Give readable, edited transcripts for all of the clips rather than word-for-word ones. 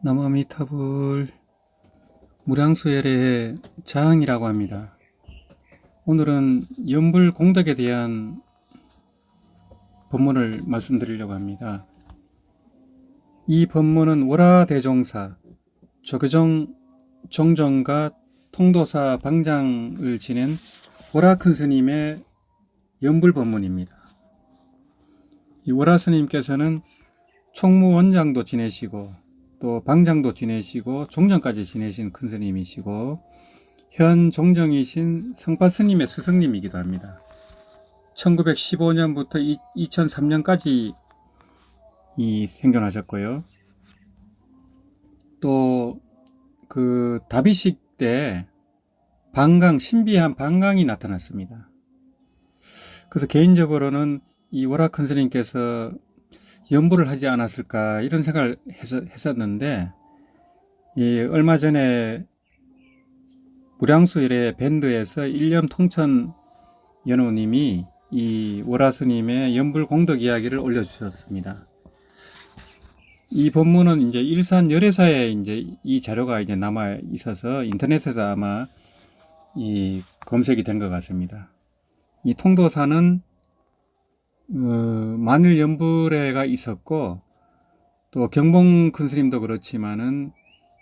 나무아미타불 무량수열의 자항이라고 합니다. 오늘은 연불공덕에 대한 법문을 말씀드리려고 합니다. 이 법문은 월화대종사 조계종 종정과 통도사 방장을 지낸 월화큰스님의 연불법문입니다. 이 월화스님께서는 총무원장도 지내시고 또 방장도 지내시고 종정까지 지내신 큰 스님이시고 현 종정이신 성파스님의 스승님이기도 합니다. 1915년부터 2003년까지 생존하셨고요. 또 그 다비식 때 신비한 방광이 나타났습니다. 그래서 개인적으로는 이 월화 큰 스님께서 연불을 하지 않았을까 이런 생각을 했었는데, 얼마 전에 무량수열의 밴드에서 일념 통천 연호님이 이 월화 스님의 연불 공덕 이야기를 올려주셨습니다. 이 본문은 이제 일산 열애사에 이제 이 자료가 이제 남아 있어서 인터넷에서 아마 검색이 된 것 같습니다. 이 통도사는 만일 연불회가 있었고, 또 경봉 큰스님도 그렇지만은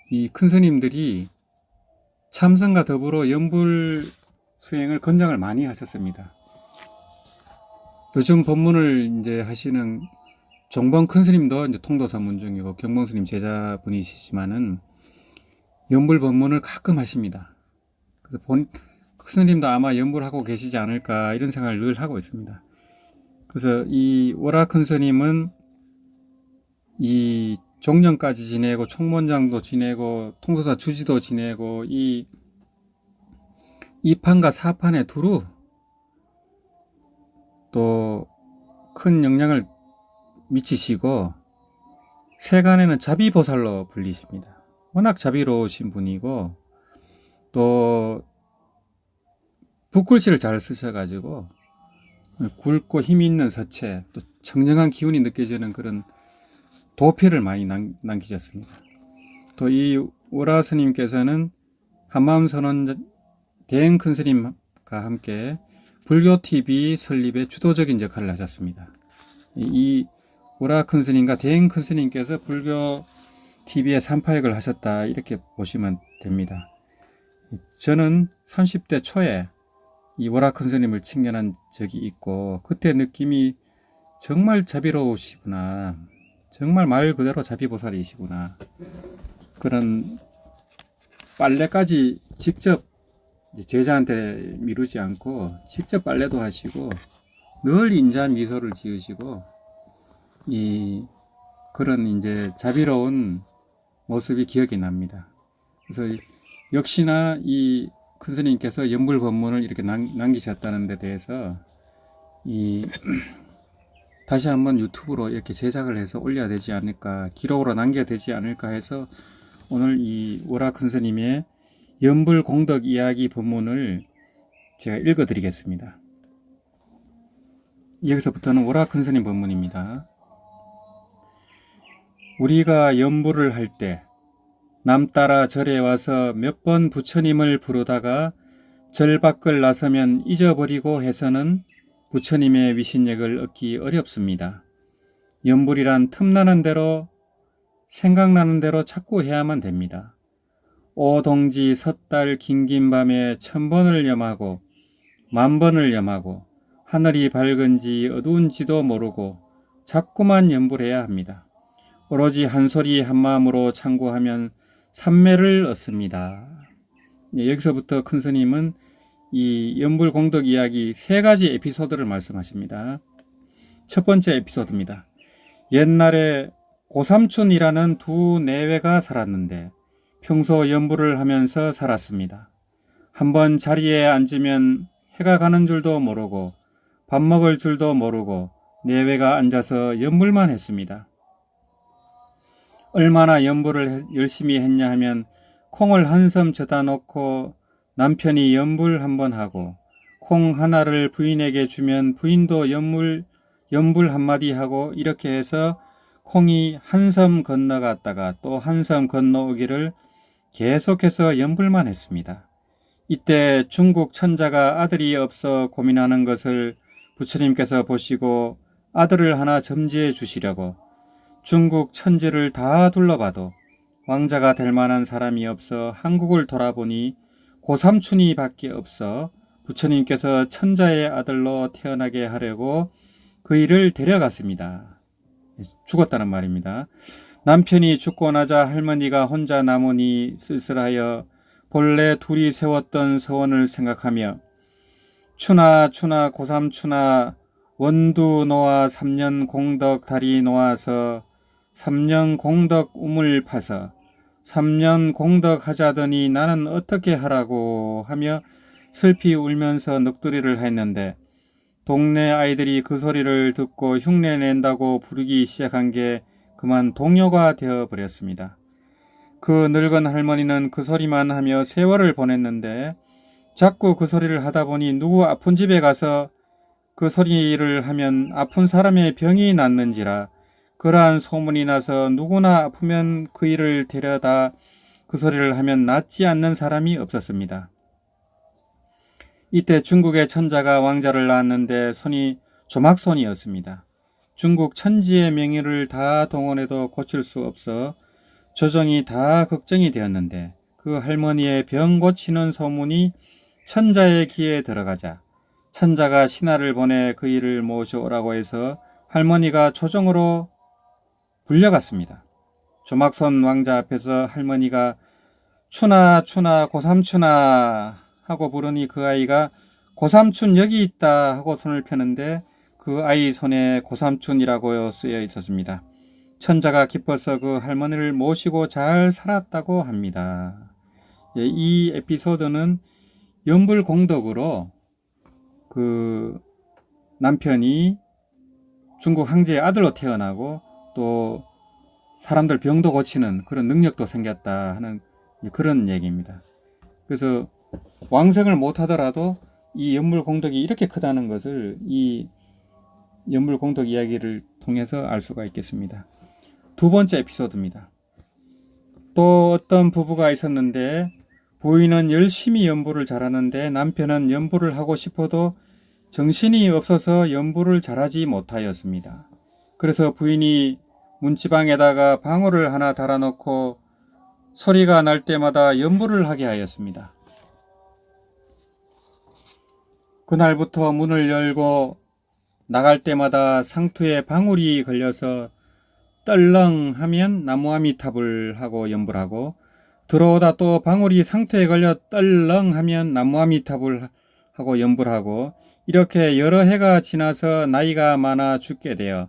이 큰스님들이 참선과 더불어 연불 수행을 권장을 많이 하셨습니다. 요즘 법문을 이제 하시는 종봉 큰스님도 이제 통도사 문중이고 경봉 스님 제자분이시지만은 연불 법문을 가끔 하십니다. 그래서 큰스님도 아마 연불하고 계시지 않을까 이런 생각을 늘 하고 있습니다. 그래서 이 월화 큰 스님은 이 종정까지 지내고 총무원장도 지내고 통도사 주지도 지내고 이 2판과 4판에 두루 또 큰 영향을 미치시고 세간에는 자비보살로 불리십니다. 워낙 자비로우신 분이고 또 붓글씨를 잘 쓰셔가지고 굵고 힘이 있는 서체, 또 청정한 기운이 느껴지는 그런 도필을 많이 남기셨습니다. 또 이 월화 스님께서는 한마음선원 대행 큰 스님과 함께 불교TV 설립에 주도적인 역할을 하셨습니다. 이 월화 큰 스님과 대행 큰 스님께서 불교TV에参파역을 하셨다 이렇게 보시면 됩니다. 저는 30대 초에 이 월화 큰 스님을 친견한 적이 있고, 그때 느낌이 정말 자비로우시구나, 정말 말 그대로 자비보살이시구나, 그런 빨래까지 직접 제자한테 미루지 않고 직접 빨래도 하시고 늘 인자한 미소를 지으시고 그런 이제 자비로운 모습이 기억이 납니다. 그래서 역시나 이 큰 스님께서 연불 법문을 이렇게 남기셨다는 데 대해서 다시 한번 유튜브로 이렇게 제작을 해서 올려야 되지 않을까, 기록으로 남겨야 되지 않을까 해서 오늘 이 월화 큰 스님의 연불 공덕 이야기 법문을 제가 읽어 드리겠습니다. 여기서부터는 월화 큰 스님 법문입니다. 우리가 연불을 할 때 남 따라 절에 와서 몇 번 부처님을 부르다가 절 밖을 나서면 잊어버리고 해서는 부처님의 위신력을 얻기 어렵습니다. 연불이란 틈나는 대로 생각나는 대로 자꾸 해야만 됩니다. 오동지 섣달 긴긴 밤에 1000번을 염하고 10,000번을 염하고 하늘이 밝은지 어두운지도 모르고 자꾸만 연불해야 합니다. 오로지 한 소리 한 마음으로 참고하면 삼매를 얻습니다. 여기서부터 큰 스님은 이 연불 공덕 이야기 3가지 에피소드를 말씀하십니다. 첫 번째 에피소드입니다. 옛날에 고삼춘이라는 두 내외가 살았는데 평소 연불을 하면서 살았습니다. 한번 자리에 앉으면 해가 가는 줄도 모르고 밥 먹을 줄도 모르고 내외가 앉아서 연불만 했습니다. 얼마나 연불을 열심히 했냐 하면 콩을 한 섬 져다 놓고 남편이 연불 한번 하고, 콩 하나를 부인에게 주면 부인도 연불 한마디 하고, 이렇게 해서 콩이 한 섬 건너갔다가 또 한 섬 건너오기를 계속해서 연불만 했습니다. 이때 중국 천자가 아들이 없어 고민하는 것을 부처님께서 보시고 아들을 하나 점지해 주시려고 중국 천지를 다 둘러봐도 왕자가 될 만한 사람이 없어 한국을 돌아보니 고삼춘이 밖에 없어 부처님께서 천자의 아들로 태어나게 하려고 그 일을 데려갔습니다. 죽었다는 말입니다. 남편이 죽고 나자 할머니가 혼자 남으니 쓸쓸하여 본래 둘이 세웠던 서원을 생각하며 추나 고삼추나 원두 놓아 3년 공덕 다리 놓아서 3년 공덕 우물 파서 3년 공덕 하자더니 나는 어떻게 하라고 하며 슬피 울면서 넋두리를 했는데 동네 아이들이 그 소리를 듣고 흉내낸다고 부르기 시작한 게 그만 동요가 되어버렸습니다. 그 늙은 할머니는 그 소리만 하며 세월을 보냈는데 자꾸 그 소리를 하다 보니 누구 아픈 집에 가서 그 소리를 하면 아픈 사람의 병이 낫는지라 그러한 소문이 나서 누구나 아프면 그 일을 데려다 그 소리를 하면 낫지 않는 사람이 없었습니다. 이때 중국의 천자가 왕자를 낳았는데 손이 조막손이었습니다. 중국 천지의 명의를 다 동원해도 고칠 수 없어 조정이 다 걱정이 되었는데 그 할머니의 병 고치는 소문이 천자의 귀에 들어가자 천자가 신하를 보내 그 일을 모셔오라고 해서 할머니가 조정으로 불려갔습니다. 조막손 왕자 앞에서 할머니가 추나 고삼추나 하고 부르니 그 아이가 고삼춘 여기 있다 하고 손을 펴는데 그 아이 손에 고삼춘이라고 쓰여 있었습니다. 천자가 기뻐서 그 할머니를 모시고 잘 살았다고 합니다. 이 에피소드는 연불공덕으로 그 남편이 중국 황제의 아들로 태어나고 또 사람들 병도 고치는 그런 능력도 생겼다 하는 그런 얘기입니다. 그래서 왕생을 못하더라도 이 연불공덕이 이렇게 크다는 것을 이 연불공덕 이야기를 통해서 알 수가 있겠습니다. 두 번째 에피소드입니다. 또 어떤 부부가 있었는데 부인은 열심히 연불을 잘하는데 남편은 연불을 하고 싶어도 정신이 없어서 연불을 잘하지 못하였습니다. 그래서 부인이 문지방에다가 방울을 하나 달아놓고 소리가 날 때마다 연불을 하게 하였습니다. 그날부터 문을 열고 나갈 때마다 상투에 방울이 걸려서 떨렁하면 나무아미탑을 하고 연불하고 들어오다 또 방울이 상투에 걸려 떨렁하면 나무아미탑을 하고 연불하고 이렇게 여러 해가 지나서 나이가 많아 죽게 되어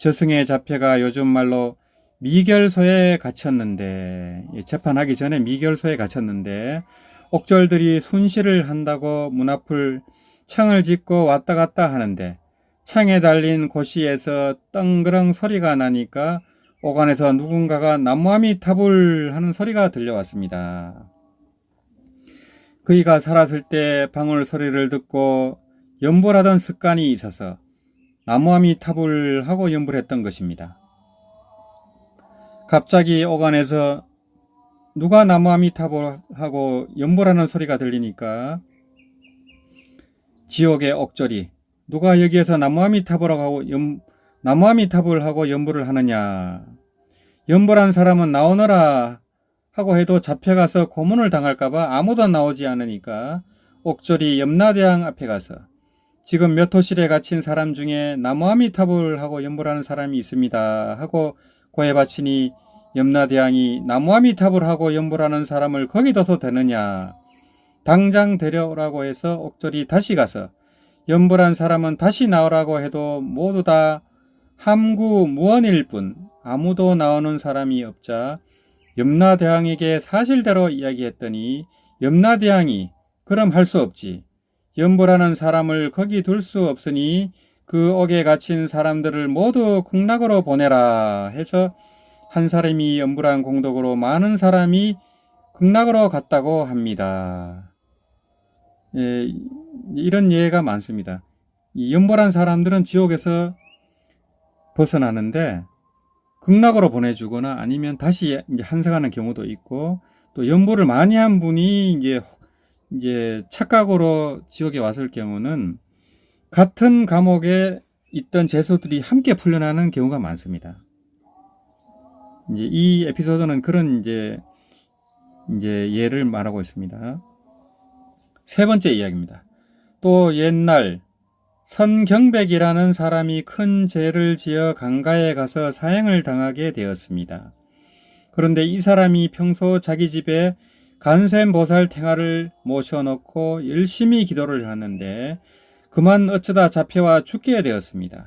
저승에 잡혀가 요즘 말로 미결소에 갇혔는데 재판하기 전에 미결소에 갇혔는데 옥졸들이 순시를 한다고 문 앞을 창을 짓고 왔다 갔다 하는데 창에 달린 고시에서 떵그렁 소리가 나니까 오간에서 누군가가 나무아미타불 하는 소리가 들려왔습니다. 그이가 살았을 때 방울 소리를 듣고 연불하던 습관이 있어서 나무아미타불 하고 연불했던 것입니다. 갑자기 오간에서 누가 나무아미타불 하고 연불하는 소리가 들리니까 지옥의 옥졸이 누가 여기에서 나무아미타불 하고 연불을 하느냐 연불한 사람은 나오너라 하고 해도 잡혀가서 고문을 당할까봐 아무도 나오지 않으니까 옥졸이 염라대왕 앞에 가서 지금 몇 호실에 갇힌 사람 중에 나무아미타불 하고 연불하는 사람이 있습니다 하고 고해바치니 염라대왕이 나무아미타불 하고 연불하는 사람을 거기 둬도 되느냐 당장 데려오라고 해서 옥졸이 다시 가서 연불한 사람은 다시 나오라고 해도 모두 다 함구무언일 뿐 아무도 나오는 사람이 없자 염라대왕에게 사실대로 이야기했더니 염라대왕이 그럼 할 수 없지. 연불하는 사람을 거기 둘 수 없으니 그 옥에 갇힌 사람들을 모두 극락으로 보내라 해서 한 사람이 연불한 공덕으로 많은 사람이 극락으로 갔다고 합니다. 이런 예가 많습니다. 이 연불한 사람들은 지옥에서 벗어나는데 극락으로 보내주거나 아니면 다시 이제 한생하는 경우도 있고, 또 연부를 많이 한 분이 이제 착각으로 지옥에 왔을 경우는 같은 감옥에 있던 죄수들이 함께 풀려나는 경우가 많습니다. 이제 이 에피소드는 그런 이제 예를 말하고 있습니다. 세 번째 이야기입니다. 또 옛날 선경백이라는 사람이 큰 죄를 지어 강가에 가서 사형을 당하게 되었습니다. 그런데 이 사람이 평소 자기 집에 간센보살 탱화를 모셔놓고 열심히 기도를 하는데 그만 어쩌다 잡혀와 죽게 되었습니다.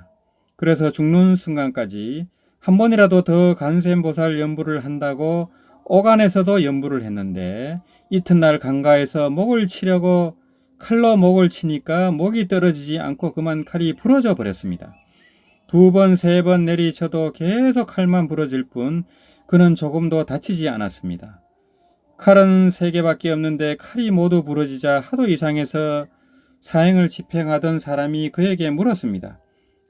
그래서 죽는 순간까지 한 번이라도 더 간센보살 연부를 한다고 오간에서도 연부를 했는데 이튿날 강가에서 목을 치려고 칼로 목을 치니까 목이 떨어지지 않고 그만 칼이 부러져 버렸습니다. 2번, 3번 내리쳐도 계속 칼만 부러질 뿐 그는 조금도 다치지 않았습니다. 칼은 3개밖에 없는데 칼이 모두 부러지자 하도 이상해서 사형을 집행하던 사람이 그에게 물었습니다.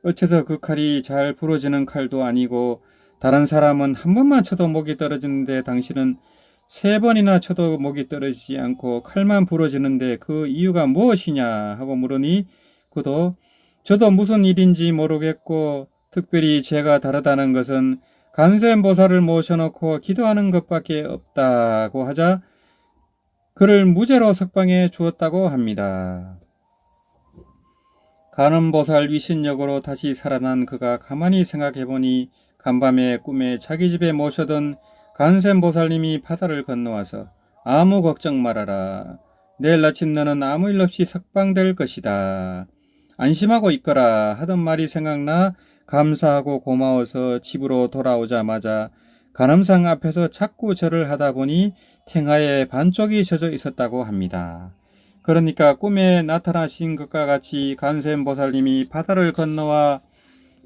어째서 그 칼이 잘 부러지는 칼도 아니고 다른 사람은 한 번만 쳐도 목이 떨어지는데 당신은 3번이나 쳐도 목이 떨어지지 않고 칼만 부러지는데 그 이유가 무엇이냐 하고 물으니 그도 저도 무슨 일인지 모르겠고 특별히 죄가 다르다는 것은 간센보살을 모셔놓고 기도하는 것밖에 없다고 하자 그를 무죄로 석방해 주었다고 합니다. 간음보살 위신역으로 다시 살아난 그가 가만히 생각해보니 간밤에 꿈에 자기 집에 모셔던 간센보살님이 바다를 건너와서 아무 걱정 말아라. 내일 아침 너는 아무 일 없이 석방될 것이다. 안심하고 있거라 하던 말이 생각나 감사하고 고마워서 집으로 돌아오자마자 간음상 앞에서 자꾸 절을 하다 보니 탱화에 반쪽이 젖어 있었다고 합니다. 그러니까 꿈에 나타나신 것과 같이 간센보살님이 바다를 건너와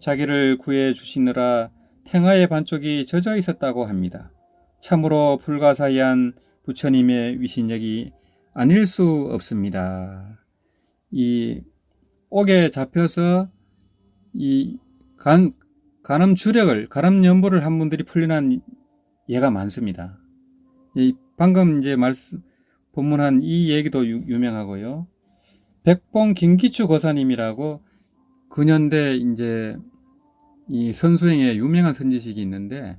자기를 구해 주시느라 탱화의 반쪽이 젖어 있었다고 합니다. 참으로 불가사의한 부처님의 위신력이 아닐 수 없습니다. 이 옥에 잡혀서 이 간음 주력을, 간음 연부를 한 분들이 풀려난 예가 많습니다. 방금 이제 본문한 이 얘기도 유명하고요. 백봉 김기추 거사님이라고 근현대 이제 이 선수행의 유명한 선지식이 있는데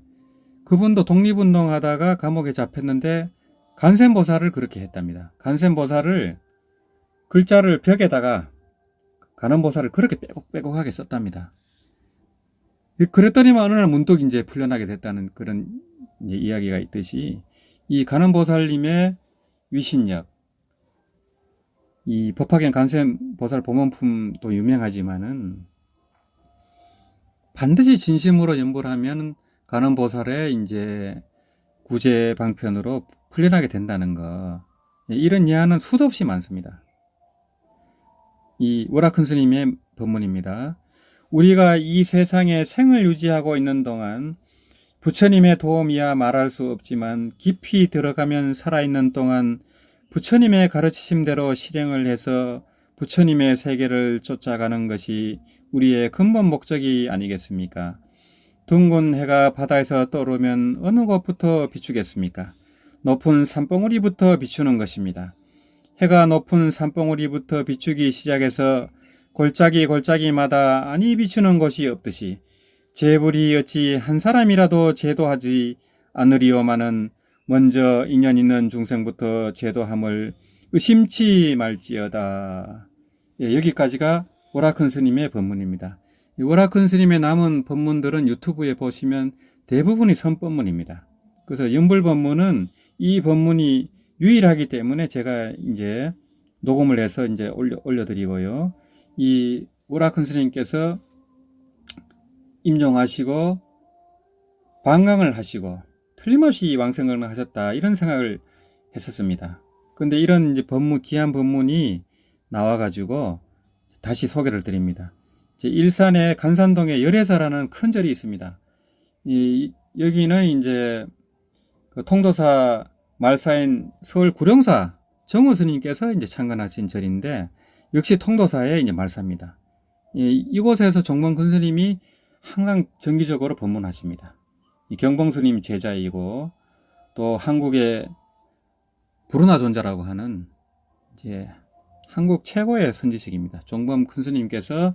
그분도 독립운동하다가 감옥에 잡혔는데 간센보살을 그렇게 했답니다. 간센보살을 글자를 벽에다가 간음보살을 그렇게 빼곡빼곡하게 썼답니다. 그랬더니만 어느 날 문득 이제 풀려나게 됐다는 그런 이제 이야기가 있듯이 이 간음보살님의 위신력, 이 법화경 간센보살 보문품도 유명하지만은 반드시 진심으로 연부를 하면 간음보살의 이제 구제 방편으로 풀려나게 된다는 거. 이런 예화는 수도 없이 많습니다. 이 오라큰 스님의 법문입니다. 우리가 이 세상에 생을 유지하고 있는 동안 부처님의 도움이야 말할 수 없지만 깊이 들어가면 살아있는 동안 부처님의 가르치심대로 실행을 해서 부처님의 세계를 쫓아가는 것이 우리의 근본 목적이 아니겠습니까? 둥근 해가 바다에서 떠오르면 어느 곳부터 비추겠습니까? 높은 산봉우리부터 비추는 것입니다. 해가 높은 산봉우리부터 비추기 시작해서 골짜기마다 아니 비추는 곳이 없듯이 제불이 어찌 한 사람이라도 제도하지 않으리오마는 먼저 인연 있는 중생부터 제도함을 의심치 말지어다. 여기까지가 오라큰 스님의 법문입니다. 오라큰 스님의 남은 법문들은 유튜브에 보시면 대부분이 선법문입니다. 그래서 연불법문은 이 법문이 유일하기 때문에 제가 이제 녹음을 해서 이제 올려드리고요. 이 오라큰 스님께서 임종하시고 방광을 하시고 틀림없이 왕생을 하셨다 이런 생각을 했었습니다. 근데 이런 이제 귀한 법문이 나와가지고 다시 소개를 드립니다. 일산에 간산동에 열애사라는 큰 절이 있습니다. 여기는 이제 그 통도사 말사인 서울 구룡사 정호 스님께서 이제 창건하신 절인데 역시 통도사의 이제 말사입니다. 이곳에서 종범 큰 스님이 항상 정기적으로 법문하십니다. 이 경봉스님 제자이고 또 한국의 부르나 존자라고 하는 이제 한국 최고의 선지식입니다. 종범 큰 스님께서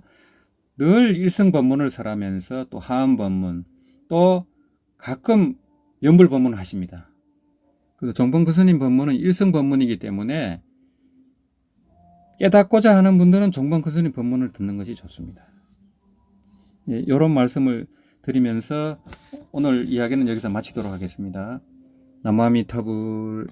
늘 일승법문을 설하면서 또 하음법문 또 가끔 연불법문을 하십니다. 그래서 종범 큰 스님 법문은 일승법문이기 때문에 깨닫고자 하는 분들은 종범 큰 스님 법문을 듣는 것이 좋습니다. 예, 이런 말씀을 드리면서 오늘 이야기는 여기서 마치도록 하겠습니다. 나무아미타불.